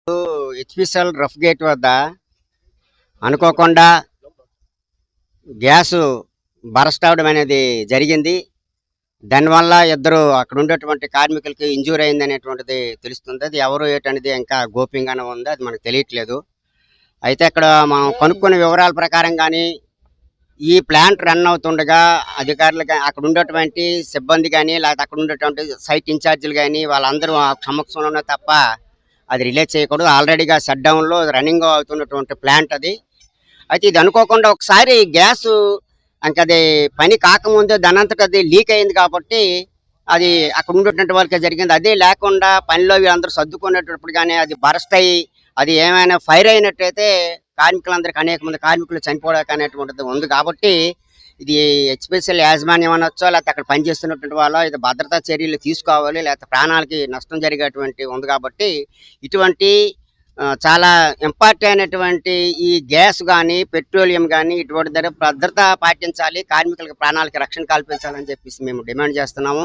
HPCL rough gate వద్ద అనుకోకుండా gas burst అవడం అనేది జరిగింది. దానివల్ల ఇద్దరు అక్కడ ఉండేటువంటి కార్మికులకి ఇంజూర్ అయింది అనేటువంటిది తెలుస్తుంది. అది ఎవరు ఏంటనేది ఇంకా గోప్యంగానే ఉంది, అది మనకు తెలియట్లేదు. అయితే అక్కడ మనం కనుక్కున్న వివరాల ప్రకారం కానీ ఈ ప్లాంట్ రన్ అవుతుండగా అధికారులు అక్కడ ఉండేటువంటి సిబ్బంది కానీ లేకపోతే అక్కడ ఉండేటువంటి సైట్ ఇన్ఛార్జీలు కానీ వాళ్ళందరూ ఆ సమక్షంలోనే తప్ప అది రిలీజ్ చేయకూడదు. ఆల్రెడీగా షట్ డౌన్లో రన్నింగ్ అవుతున్నటువంటి ప్లాంట్ అది. అయితే ఇది అనుకోకుండా ఒకసారి గ్యాస్ ఇంకా అది పని కాకముందే దానంతట అది లీక్ అయింది కాబట్టి అది అక్కడ ఉండేటువంటి వాళ్ళకి జరిగింది. అదే లేకుండా పనిలో వీళ్ళందరూ సర్దుకునేటప్పుడు కానీ అది బరస్ట్ అయ్యి అది ఏమైనా ఫైర్ అయినట్టయితే కార్మికులందరికీ అనేక మంది కార్మికులు చనిపోవడానికి అనేటువంటిది ఉంది. కాబట్టి ఇది హెచ్పిసిఎల్ యాజమాన్యం అనొచ్చో లేకపోతే అక్కడ పనిచేస్తున్నటువంటి వాళ్ళు ఇది భద్రతా చర్యలు తీసుకోవాలి, లేకపోతే ప్రాణాలకి నష్టం జరిగేటువంటి ఉంది. కాబట్టి ఇటువంటి చాలా ఇంపార్టెంట్ అయినటువంటి ఈ గ్యాస్ కానీ పెట్రోలియం కానీ ఇటువంటి భద్రత పాటించాలి, కార్మికులకు ప్రాణాలకి రక్షణ కల్పించాలని చెప్పేసి మేము డిమాండ్ చేస్తున్నాము.